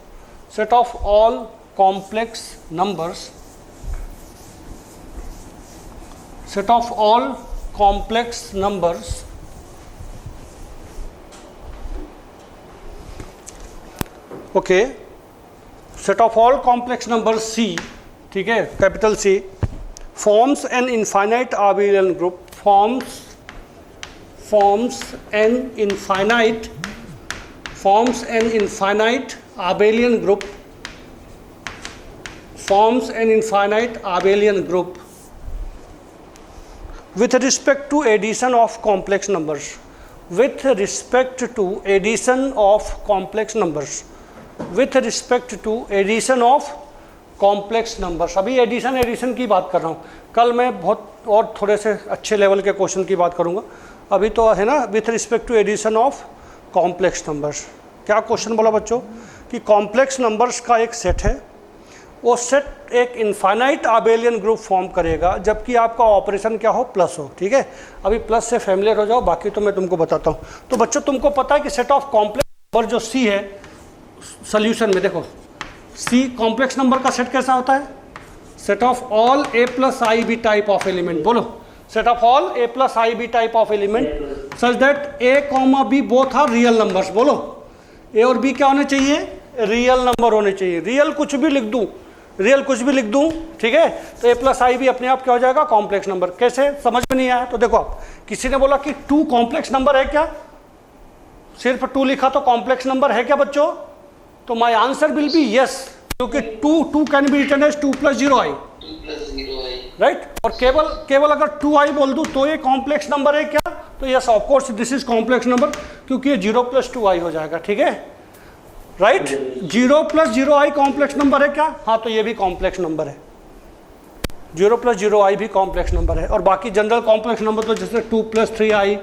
set of all complex numbers, set of all complex numbers okay, set of all complex numbers C, ठीक है, capital C, forms an infinite abelian group, forms an infinite abelian group, forms an infinite abelian group with respect to addition of complex numbers, with respect to addition of complex numbers, with respect to addition of complex numbers। अभी एडिशन की बात कर रहा हूँ, कल मैं बहुत और थोड़े से अच्छे लेवल के क्वेश्चन की बात करूँगा, अभी तो है ना with respect to addition of complex numbers. क्या क्वेश्चन बोला बच्चों कि कॉम्प्लेक्स नंबर्स का एक सेट है, वो सेट एक इनफाइनाइट आबेलियन ग्रुप फॉर्म करेगा जबकि आपका ऑपरेशन क्या हो, प्लस हो, ठीक है। अभी प्लस से फैमिलियर हो जाओ, बाकी तो मैं तुमको बताता हूँ। तो बच्चों तुमको पता है कि सेट ऑफ कॉम्प्लेक्स नंबर जो सी है, सोल्यूशन में देखो सी कॉम्प्लेक्स नंबर का सेट कैसा होता है, set of all A plus I B type of element, बोलो set of all A plus I B type of element such that A comma B both are real numbers, बोलो ए और बी क्या होने चाहिए, रियल नंबर होने चाहिए। रियल कुछ भी लिख दूँ, रियल कुछ भी लिख दूं, ठीक है, तो ए प्लस आई भी अपने आप क्या हो जाएगा, कॉम्प्लेक्स नंबर। कैसे, समझ में नहीं आया तो देखो, आप किसी ने बोला कि 2 कॉम्प्लेक्स नंबर है क्या, सिर्फ 2 लिखा तो कॉम्प्लेक्स नंबर है क्या बच्चों, तो my answer will be yes, क्योंकि 2 can be written as 2 + 0i, right. और केवल अगर 2i बोल दूं तो ये कॉम्प्लेक्स नंबर है क्या, तो yes of course this is complex number, क्योंकि ये 0 + 2i हो जाएगा, ठीक है, राइट। 0 + 0i कॉम्प्लेक्स नंबर है क्या, हाँ तो ये भी कॉम्प्लेक्स नंबर है, 0 + 0i भी कॉम्प्लेक्स नंबर है। और बाकी जनरल कॉम्प्लेक्स नंबर तो जैसे 2 + 3i,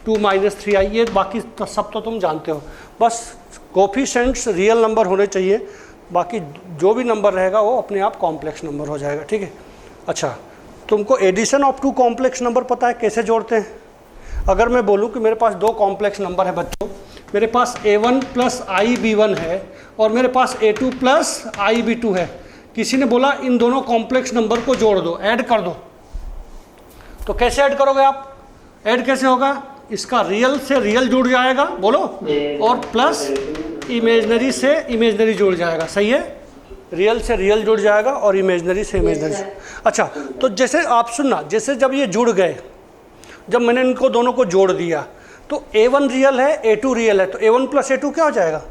2 - 3i, ये बाकी तो सब तो तुम जानते हो। बस कोफिशिएंट्स रियल नंबर होने चाहिए, बाकी जो भी नंबर रहेगा वो अपने आप कॉम्प्लेक्स नंबर हो जाएगा, ठीक है। अच्छा, तुमको एडिशन ऑफ 2 कॉम्प्लेक्स नंबर पता है कैसे जोड़ते हैं? अगर मैं बोलूँ कि मेरे पास 2 कॉम्प्लेक्स नंबर है बच्चों, मेरे पास a1 + ib1 है और मेरे पास a2 + ib2 है, किसी ने बोला इन दोनों कॉम्प्लेक्स नंबर को जोड़ दो, ऐड कर दो, तो कैसे ऐड करोगे आप, ऐड कैसे होगा, इसका रियल से रियल जुड़ जाएगा, बोलो, और प्लस इमेजनरी से इमेजनरी जुड़ जाएगा, सही है, रियल से रियल जुड़ जाएगा और इमेजनरी से इमेजनरी। अच्छा, तो जैसे आप सुनना, जैसे जब ये जुड़ गए, जब मैंने इनको दोनों को जोड़ दिया तो a1 रियल है, a2 रियल है, तो a1 + a2 क्या हो जाएगा,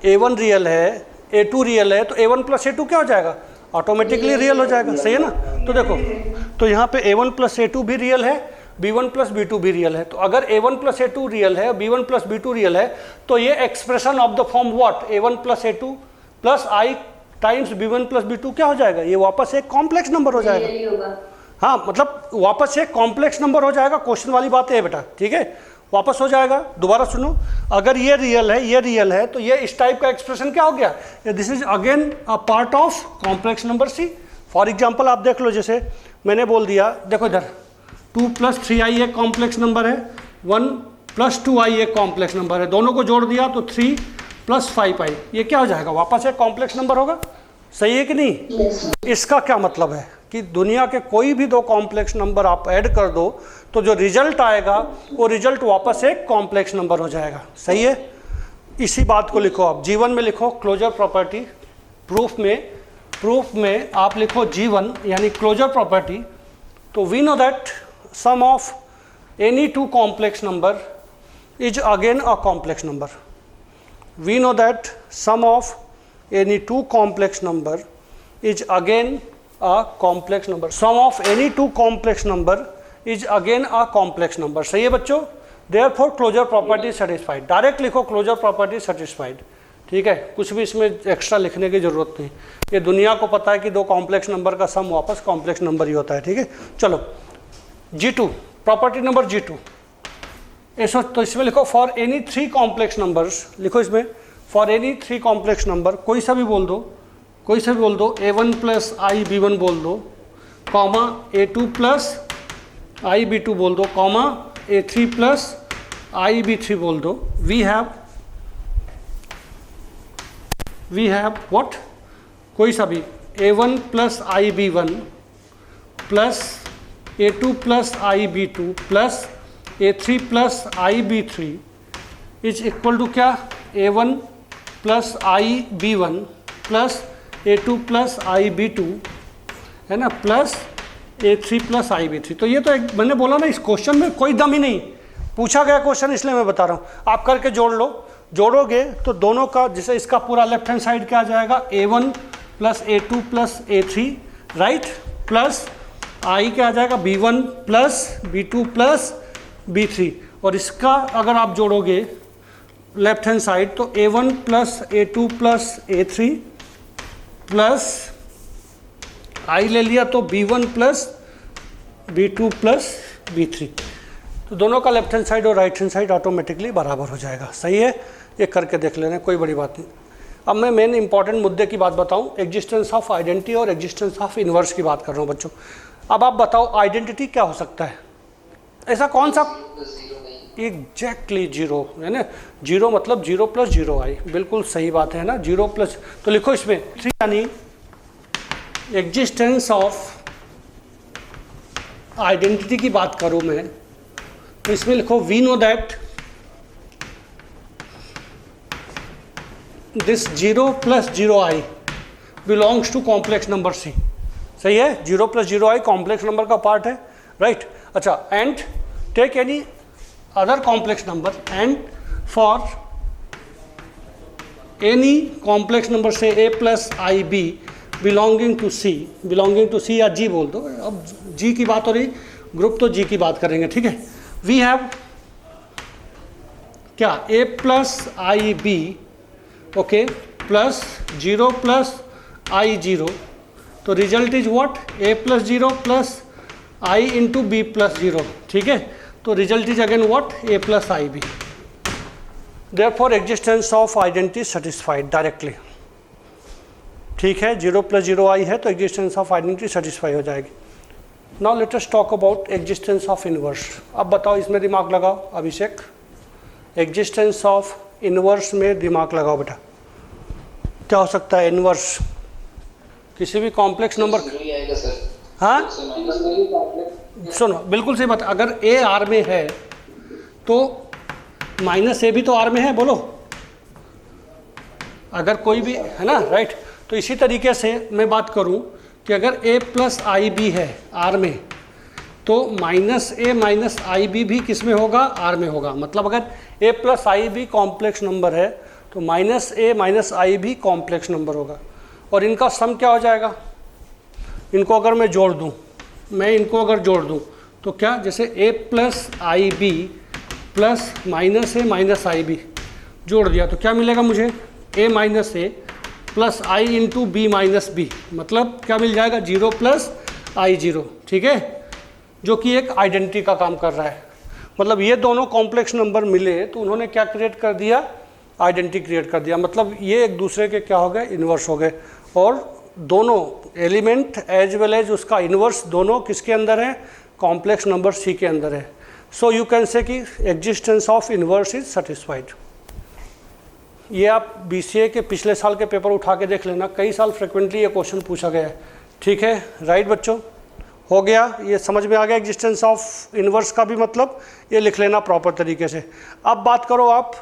a1 रियल है, a2 रियल है, तो a1 + a2 क्या हो जाएगा, ऑटोमेटिकली रियल हो जाएगा, सही है ना। तो देखो, तो यहाँ पे a1 + a2 भी रियल है, b1 + b2 भी रियल है। तो अगर a1 + a2 रियल है, b1 + b2 रियल है, तो ये expression of the form what, a1 + a2 + i times b1 + b2 क्या हो जाएगा, ये वापस एक कॉम्प्लेक्स नंबर हो जाएगा। हाँ, मतलब वापस से कॉम्प्लेक्स नंबर हो जाएगा, क्वेश्चन वाली बात है बेटा, ठीक है, वापस हो जाएगा। दोबारा सुनो, अगर ये रियल है, ये रियल है, तो ये इस टाइप का एक्सप्रेशन क्या हो गया, this is again a part of complex number C. For example आप देख लो, जैसे मैंने बोल दिया, देखो इधर 2 + 3i एक कॉम्प्लेक्स नंबर है, 1 + 2i एक कॉम्प्लेक्स नंबर है, दोनों को जोड़ दिया तो 3 + 5i, ये क्या हो जाएगा, वापस एक कॉम्प्लेक्स नंबर होगा, सही है कि नहीं। इसका क्या मतलब है कि दुनिया के कोई भी 2 कॉम्प्लेक्स नंबर आप ऐड कर दो तो जो रिजल्ट आएगा वो रिजल्ट वापस एक कॉम्प्लेक्स नंबर हो जाएगा, सही है। इसी बात को लिखो आप, जीवन में लिखो क्लोजर प्रॉपर्टी, प्रूफ में आप लिखो जीवन यानी क्लोजर प्रॉपर्टी। तो we know that some of any two complex number is again a complex number. We know that sum of any two complex number is again a complex number. Sum of any two complex number is again a complex number. सही है बच्चों? Therefore closure property is satisfied. Direct लिखो closure property is satisfied. ठीक है, कुछ भी इसमें एक्स्ट्रा लिखने की जरूरत नहीं, ये दुनिया को पता है कि दो कॉम्प्लेक्स नंबर का सम वापस कॉम्प्लेक्स नंबर ही होता है. ठीक है, चलो G2 प्रॉपर्टी नंबर G2 ऐसा, तो इसमें लिखो for any three complex numbers, लिखो इसमें for any three complex number, कोई सा भी बोल दो, कोई सा भी बोल दो, A1 प्लस आई B1 बोल दो, comma A2 plus i B2 बोल दो, comma A3 plus i B3 बोल दो. वी हैव व्हाट, कोई सा भी A1 plus i B1 plus A2 plus i B2 plus A3 plus i B3 is equal to क्या, A1 plus i B1 plus A2 plus i B2 है ना, plus A3 plus i B3. तो ये तो एक मैंने बोला ना, इस क्वेश्चन में कोई दम ही नहीं, पूछा गया क्वेश्चन इसलिए मैं बता रहा हूँ. आप करके जोड़ लो, जोड़ोगे तो दोनों का, जैसे इसका पूरा लेफ्ट हैंड साइड क्या आ जाएगा, A1 plus A2 plus A3 right, plus I क्या आ जाएगा B1 plus B2 plus B3, और इसका अगर आप जोड़ोगे लेफ्ट हैंड साइड तो A1 plus A2 plus A3 plus आई ले लिया तो B1 plus B2 plus B3, तो दोनों का लेफ्ट हैंड साइड और राइट हैंड साइड ऑटोमेटिकली बराबर हो जाएगा. सही है, ये करके देख लेना, कोई बड़ी बात नहीं. अब मैं मेन इंपॉर्टेंट मुद्दे की बात बताऊं, एग्जिस्टेंस ऑफ आइडेंटिटी और एग्जिस्टेंस ऑफ इनवर्स की बात कर रहा हूं बच्चों. अब आप बताओ आइडेंटिटी क्या हो सकता है, ऐसा कौन सा, एग्जैक्टली जीरो है ना, जीरो मतलब जीरो प्लस जीरो आई, बिल्कुल सही बात है ना, जीरो प्लस. तो लिखो इसमें थ्री, यानी एग्जिस्टेंस ऑफ आइडेंटिटी की बात करूं मैं, तो इसमें लिखो we know that this zero plus zero I belongs to complex number C. सही है, zero plus zero I complex number का पार्ट है राइट. अच्छा, and take any other complex number, and for any complex number से A plus I B belonging to C या जी बोल दो. अब जी की बात हो रही, ग्रुप तो जी की बात करेंगे. ठीक है, वी हैव क्या, A plus I B okay plus zero plus I zero, तो result is what, A plus zero plus I into B plus zero. ठीक है, तो result is again what, A plus I B. Therefore existence of identity satisfied directly. ठीक है, जीरो प्लस जीरो आई है तो एग्जिस्टेंस ऑफ आइडेंटिटी सेटिस्फाई हो जाएगी. Now let us talk about existence of inverse. अब बताओ, इसमें दिमाग लगाओ अभिषेक, एग्जिस्टेंस ऑफ इनवर्स में दिमाग लगाओ बेटा. क्या हो सकता है इनवर्स, किसी भी कॉम्प्लेक्स नंबर. हाँ सुनो, बिल्कुल सही बात. अगर ए आर में है तो माइनस ए भी तो आर में है, बोलो, अगर कोई भी है ना राइट. तो इसी तरीके से मैं बात करूं कि अगर ए प्लस आई बी है आर में, तो minus A minus i B भी किस में होगा, आर में होगा. मतलब अगर ए प्लस आई बी कॉम्प्लेक्स नंबर है तो माइनस ए माइनस आई भी कॉम्प्लेक्स नंबर होगा, और इनका सम क्या हो जाएगा. इनको अगर मैं जोड़ दूं, इनको अगर जोड़ दूं तो क्या, जैसे ए plus I B plus minus A minus i B जोड़ दिया तो क्या मिलेगा मुझे, ए minus A plus I into B minus B, मतलब क्या मिल जाएगा, जीरो प्लस आई जीरो. ठीक है, जो कि एक आइडेंटिटी का काम कर रहा है. मतलब ये दोनों कॉम्प्लेक्स नंबर मिले तो उन्होंने क्या क्रिएट कर दिया, आइडेंटिटी क्रिएट कर दिया. मतलब ये एक दूसरे के क्या हो गए, इन्वर्स हो गए, और दोनों एलिमेंट एज वेल एज उसका इन्वर्स दोनों किसके अंदर है, कॉम्प्लेक्स नंबर सी के अंदर है. सो यू कैन से कि existence of inverse is satisfied. ये आप बीसीए के पिछले साल के पेपर उठा के देख लेना, कई साल फ्रिक्वेंटली ये क्वेश्चन पूछा गया है. ठीक है राइट बच्चों, हो गया, ये समझ में आ गया एग्जिस्टेंस ऑफ इन्वर्स का भी मतलब, ये लिख लेना प्रॉपर तरीके से. अब बात करो आप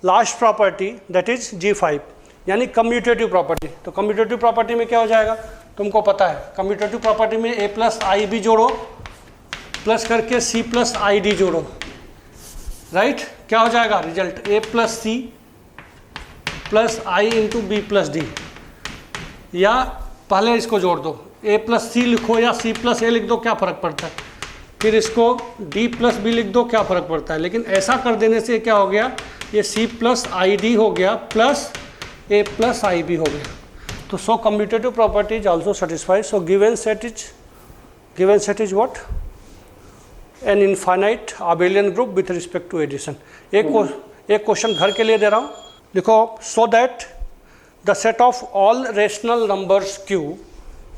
last property, that is G5, यानी कम्यूटेटिव प्रॉपर्टी. तो कम्यूटेटिव प्रॉपर्टी में क्या हो जाएगा, तुमको पता है, कम्यूटेटिव प्रॉपर्टी में ए प्लस आई बी जोड़ो प्लस करके सी प्लस आई डी जोड़ो, राइट? क्या हो जाएगा result? A plus C plus I into B plus D, या पहले इसको जोड़ दो, ए प्लस सी लिखो या सी प्लस ए लिख दो, क्या फ़र्क पड़ता है? फिर इसको डी प्लस बी लिख दो, क्या फ़र्क पड़ता है? लेकिन ऐसा कर देने से क्या हो गया, ये सी प्लस आई डी हो गया plus A plus I B हो गया। तो so commutative property is also satisfied. So given set is what? An infinite abelian group with respect to addition. एक क्वेश्चन घर के लिए दे रहा हूँ, लिखो so that the set of all rational numbers Q.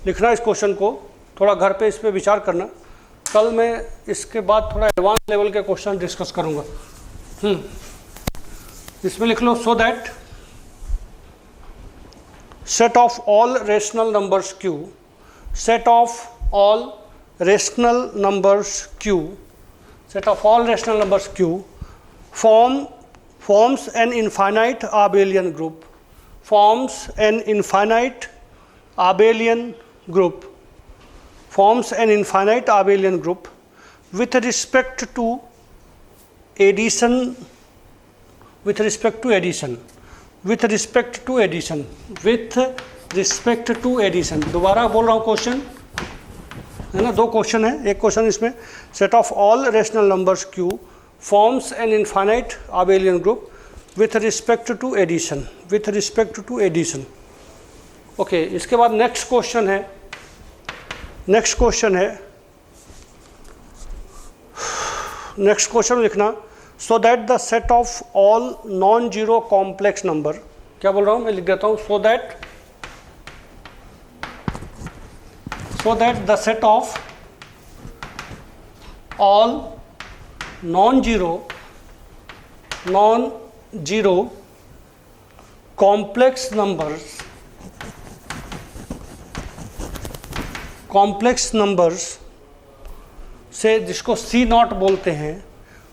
लिखना इस क्वेश्चन को, थोड़ा घर पे इस पर विचार करना। कल मैं इसके बाद थोड़ा एडवांस लेवल के क्वेश्चन डिस्कस करूँगा। इसमें लिख लो so that set of all rational numbers Q, set of all rational numbers Q, set of all rational numbers Q forms an infinite abelian group, forms an infinite abelian group, forms an infinite abelian group with respect to addition, with respect to addition, with respect to addition, with respect to addition। दोबारा बोल रहा हूँ क्वेश्चन है ना, दो क्वेश्चन है, एक क्वेश्चन इसमें set of all rational numbers Q forms an infinite abelian group with respect to addition, with respect to addition। Okay, इसके बाद नेक्स्ट क्वेश्चन लिखना so that the set of all non zero complex number, क्या बोल रहा हूँ मैं, लिख देता हूँ so that the set of all non zero complex numbers से, जिसको सी नॉट बोलते हैं,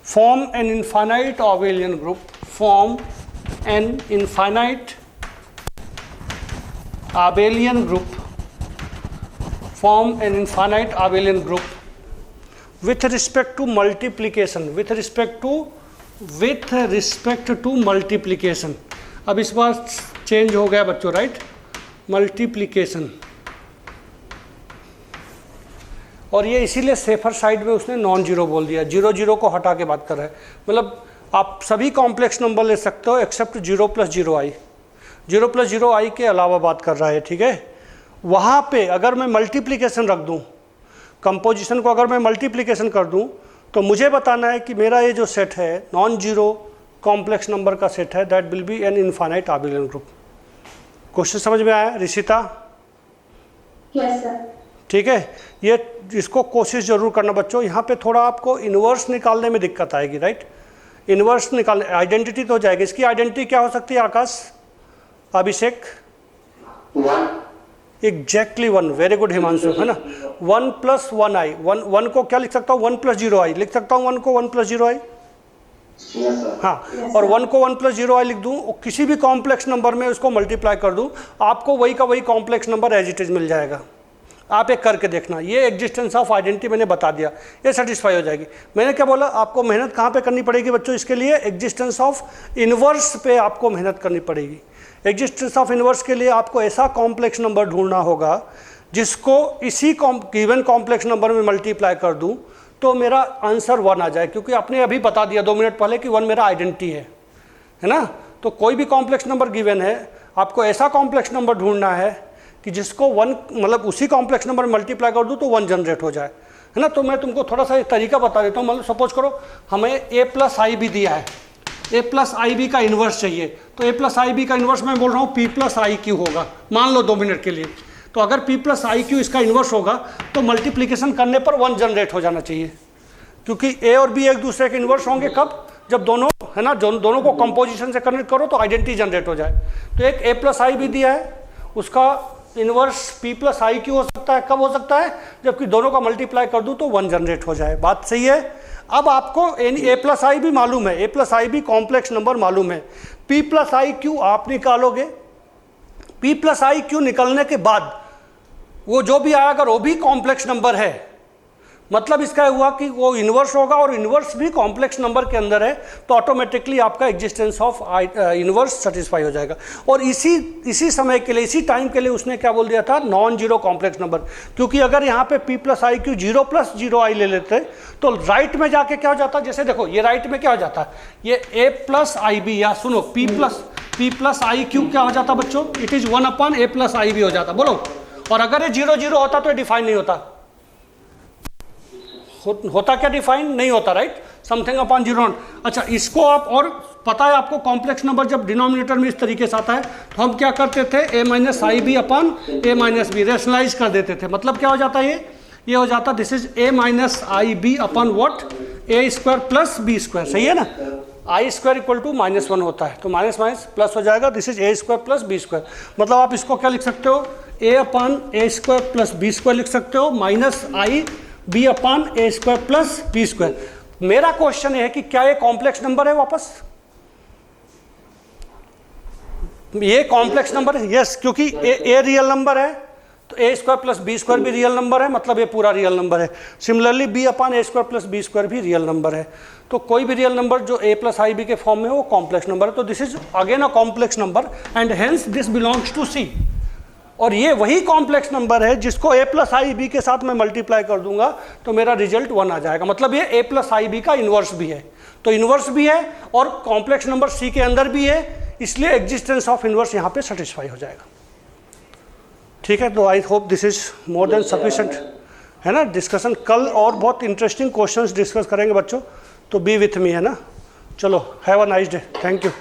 form an infinite abelian group, form an infinite abelian group, form an infinite abelian group with respect to multiplication, with respect to multiplication। अब इस बार चेंज हो गया बच्चों, राइट? मल्टीप्लिकेशन, और ये इसीलिए सेफर साइड में उसने नॉन जीरो बोल दिया, जीरो को हटा के बात कर रहा है। मतलब आप सभी कॉम्प्लेक्स नंबर ले सकते हो एक्सेप्ट 0 + 0i, 0 + 0i के अलावा बात कर रहा है, ठीक है? वहाँ पे अगर मैं मल्टीप्लिकेशन रख दूँ, कंपोजिशन को अगर मैं मल्टीप्लिकेशन कर दूं, तो मुझे बताना है कि मेरा ये जो सेट है नॉन जीरो कॉम्प्लेक्स नंबर का सेट है, that will be an infinite abelian group. Question समझ में आया रिशिता? Yes sir. ठीक है, ये इसको कोशिश जरूर करना बच्चों। यहाँ पे थोड़ा आपको इन्वर्स निकालने में दिक्कत आएगी, राइट? इन्वर्स निकालने, आइडेंटिटी तो हो जाएगी। इसकी आइडेंटिटी क्या हो सकती है आकाश, अभिषेक? एग्जैक्टली 1, वेरी गुड हिमांशु, है ना? 1 + 1i, 1 को क्या लिख सकता हूँ, 1 + 0i लिख सकता हूँ, 1 को 1 + 0i, हाँ, और 1 को 1 + 0i लिख दूँ, किसी भी कॉम्प्लेक्स नंबर में उसको मल्टीप्लाई कर दूँ, आपको वही का वही complex number as it is मिल जाएगा। आप एक करके देखना, ये एग्जिस्टेंस ऑफ आइडेंटिटी मैंने बता दिया, ये सेटिस्फाई हो जाएगी। मैंने क्या बोला, आपको मेहनत कहाँ पे करनी पड़ेगी बच्चों, इसके लिए एग्जिस्टेंस ऑफ इनवर्स पे आपको मेहनत करनी पड़ेगी। एग्जिस्टेंस ऑफ इनवर्स के लिए आपको ऐसा कॉम्प्लेक्स नंबर ढूंढना होगा जिसको इसी गिवन कॉम्प्लेक्स नंबर में मल्टीप्लाई कर दूं तो मेरा आंसर 1 आ जाए, क्योंकि आपने अभी बता दिया 2 मिनट पहले कि 1 मेरा आइडेंटिटी है ना? तो कोई भी कॉम्प्लेक्स नंबर गिवन है, आपको ऐसा कॉम्प्लेक्स नंबर ढूंढना है कि जिसको 1 मतलब उसी कॉम्प्लेक्स नंबर में मल्टीप्लाई कर दूं तो 1 जनरेट हो जाए, है ना? तो मैं तुमको थोड़ा सा एक तरीका बता देता हूँ। मतलब सपोज करो हमें a + i दिया है, a + ib का इन्वर्स चाहिए, तो a + ib का इन्वर्स मैं बोल रहा हूँ p + iq होगा, मान लो 2 मिनट के लिए। तो अगर p + iq इसका इन्वर्स होगा तो मल्टीप्लिकेशन करने पर 1 जनरेट हो जाना चाहिए, क्योंकि a और b एक दूसरे के इन्वर्स होंगे कब, जब दोनों, है ना, दोनों को कंपोजिशन से कनेक्ट करो तो आइडेंटिटी जनरेट हो जाए। तो एक a + ib दिया है, उसका इन्वर्स p + iq हो सकता है, कब हो सकता है, जबकि दोनों का मल्टीप्लाई कर दूँ तो 1 जनरेट हो जाए। बात सही है? अब आपको a + i भी मालूम है, a + i भी कॉम्प्लेक्स नंबर मालूम है, p + iq आप निकालोगे। p + iq निकलने के बाद वो जो भी आया, अगर वो भी कॉम्प्लेक्स नंबर है मतलब इसका हुआ कि वो इन्वर्स होगा और इन्वर्स भी कॉम्प्लेक्स नंबर के अंदर है, तो ऑटोमेटिकली आपका एग्जिस्टेंस ऑफ इन्वर्स सेटिस्फाई हो जाएगा। और इसी समय के लिए, इसी टाइम के लिए उसने क्या बोल दिया था, नॉन जीरो कॉम्प्लेक्स नंबर, क्योंकि अगर यहाँ पे p plus I Q 0 plus 0 आई ले लेते तो राइट में जाके क्या हो जाता, जैसे देखो ये राइट में क्या हो जाता, ये a प्लस आई बी, या सुनो p प्लस आई क्यू क्या हो जाता बच्चों, it is 1 upon a plus I B हो जाता, बोलो। और अगर ये 0 0 होता तो ये डिफाइन नहीं होता क्या डिफाइन नहीं होता, राइट, समथिंग अपॉन 0। अच्छा, इसको आप, और पता है आपको कॉम्प्लेक्स नंबर जब डिनोमिनेटर में इस तरीके से आता है तो हम क्या करते थे, a minus i b upon a minus b, rationalise कर देते थे। मतलब क्या हो जाता है, ये हो जाता, this is a minus i b upon what, a square plus b square, सही है ना, आई स्क्वायर इक्वल टू -1 होता है, तो माइनस माइनस प्लस हो जाएगा, this is a square plus b square. मतलब आप इसको क्या लिख सकते हो, a upon a square plus b square लिख सकते हो, minus i b upon a square plus b square. मेरा क्वेश्चन है कि क्या ये कॉम्प्लेक्स नंबर है, वापस ये कॉम्प्लेक्स नंबर है, यस, क्योंकि a रियल नंबर है तो a square plus b square भी रियल नंबर है, मतलब ये पूरा रियल नंबर है। Similarly b upon a square plus b square भी रियल नंबर है। तो कोई भी रियल नंबर जो a प्लस आई बी के फॉर्म में हो वो कॉम्प्लेक्स नंबर है। तो this is again a complex number and hence this belongs to C। और ये वही कॉम्प्लेक्स नंबर है जिसको a प्लस आई बी के साथ मैं मल्टीप्लाई कर दूंगा तो मेरा रिजल्ट 1 आ जाएगा। मतलब ये a प्लस आई बी का इन्वर्स भी है, तो इन्वर्स भी है और कॉम्प्लेक्स नंबर C के अंदर भी है, इसलिए एग्जिस्टेंस ऑफ इन्वर्स यहाँ पे सेटिस्फाई हो जाएगा। ठीक है, तो I hope this is more than sufficient, है ना डिस्कशन। कल और बहुत इंटरेस्टिंग क्वेश्चंस डिस्कस करेंगे बच्चों, तो बी विथ मी, है ना। चलो, have a nice day, thank you.